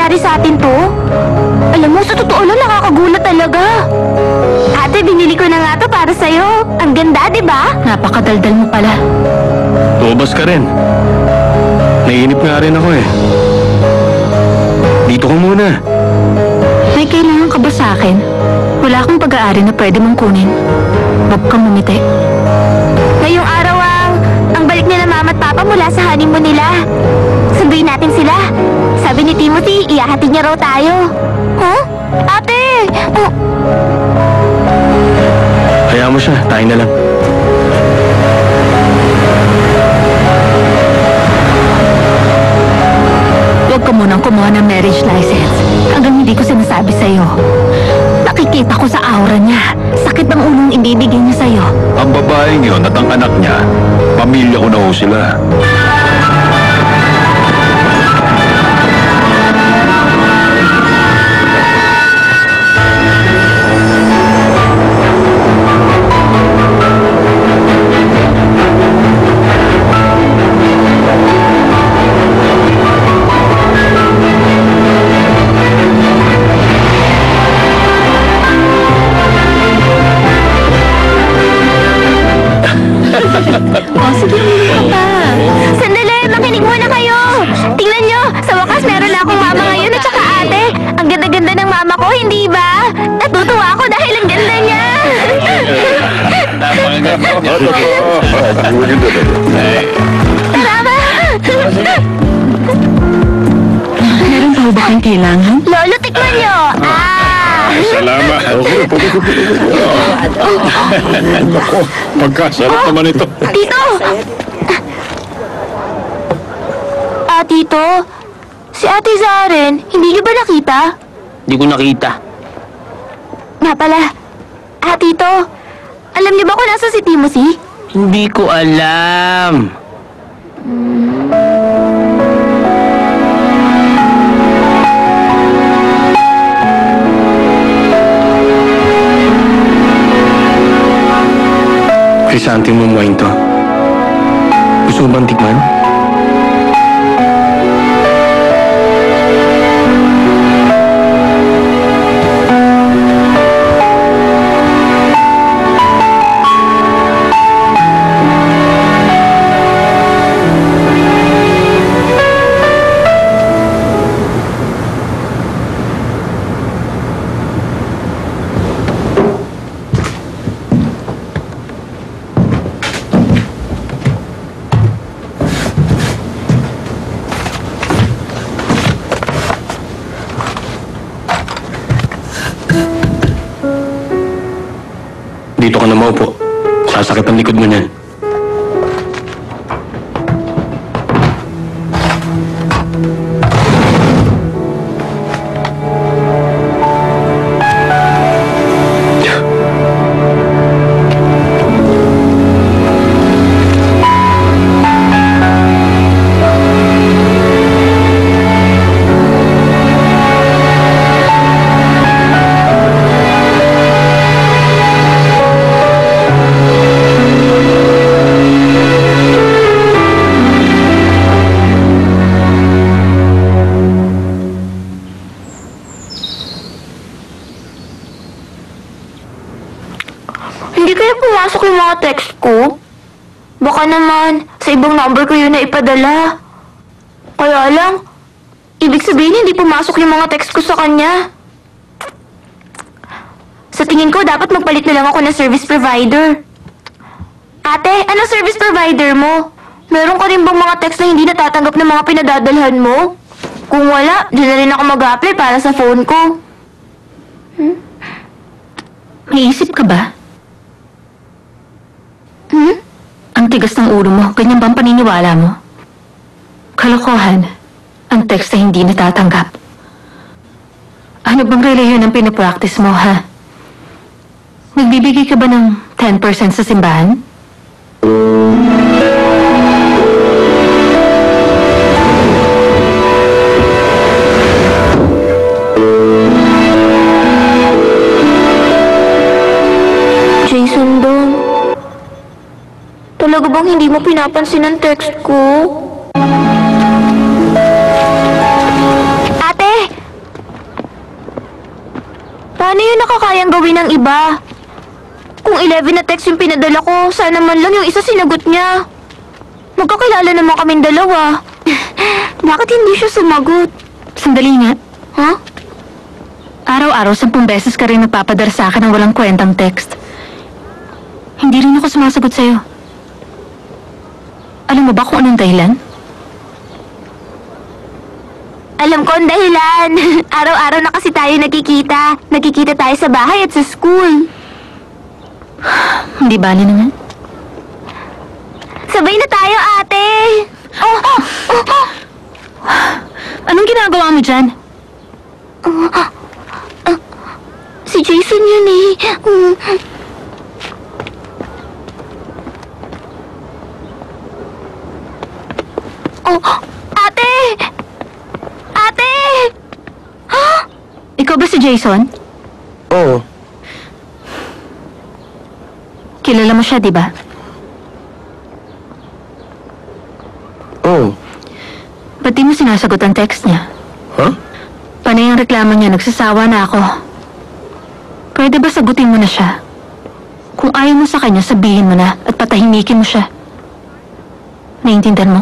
nangyari sa atin to? Alam mo, sa totoo lang nakakagulat talaga. Ate, binili ko na nga to para sa'yo. Ang ganda, di ba? Napakadaldal mo pala. Lumabas ka rin. Naiinip nga rin ako eh. Dito ka muna. May kailangan ka ba sa akin? Wala akong pag-aari na pwede mong kunin. Huwag kang mamiti. Ngayong araw ang balik nila mama at papa mula sa honeymoon nila. Sunduin natin sila. Sabi ni Timothy, iyahatid niya raw tayo. Huh? Ate! Oh. Hayaan mo siya, tayo na lang. Huwag ka munang kumuha ng marriage license hanggang hindi ko sinasabi sa'yo. Nakikita ko sa aura niya. Sakit ng ulong ibibigay niya sa'yo. Ang babaeng yun at ang anak niya, pamilya ko na ho sila. Sandali, makinig muna kayo. Tingnan nyo, sa wakas meron na akong mama ngayon at saka ate. Ang ganda-ganda ng mama ko, hindi ba? Natutuwa ako dahil ang ganda niya. Tara ba? Meron pa ba kayong kailangan? Lolo, tikman nyo. Salamat. Pagkasarap naman ito. Tito! Tito, si Ate Zaren, hindi niyo ba nakita? Hindi ko nakita. Nga pala, Tito, alam niyo ba kung nasa si Timothy? Hindi ko alam. Krisanting mo mo to. Gusto mo bang tikman? Dito ka na maupo. Sasakit ang likod mo niyan. Hindi kaya pumasok yung mga text ko? Baka naman, sa ibang number ko yun na ipadala. Kaya lang, ibig sabihin hindi pumasok yung mga text ko sa kanya. Sa tingin ko, dapat magpalit na lang ako ng service provider. Ate, ano service provider mo? Meron ka rin bang mga text na hindi natatanggap ng mga pinadadalhan mo? Kung wala, di na rin ako mag-apply para sa phone ko. May isip ka ba? Ang tigas ng ulo mo, ganyan ba ang paniniwala mo? Kalokohan, ang text na hindi natatanggap. Ano bang relihiyon ang pinapractice mo, ha? Nagbibigay ka ba ng 10% sa simbahan? Jason Dong, talaga bang hindi mo pinapansin ang text ko? Ate! nakakayang gawin ng iba. Kung 11 na text yung pinadala ko, sana man lang yung isa sinagot niya. Magkakilala naman kaming dalawa. Bakit hindi siya sumagot? Sandali nga. Ha? Araw-araw, 10 beses ka rin nagpapadala sa akin ng walang kwentang text. Hindi rin ako sumasagot sa'yo. Alam mo ba kung anong dahilan? Alam ko ang dahilan. Araw-araw na kasi tayo nagkikita. Nagkikita tayo sa bahay at sa school. Hindi bali naman. Sabay na tayo, ate! Anong ginagawa mo dyan? Si Jason yun eh. Ate! Ate! Ikaw ba si Jason? Oo. Kilala mo siya, di ba? Oo. Ba't di mo sinasagot ang text niya? Ha? Panay ang reklamo niya, nagsasawa na ako. Pwede ba sagutin mo na siya? Kung ayaw mo sa kanya, sabihin mo na at patahimikin mo siya. Naiintindihan mo?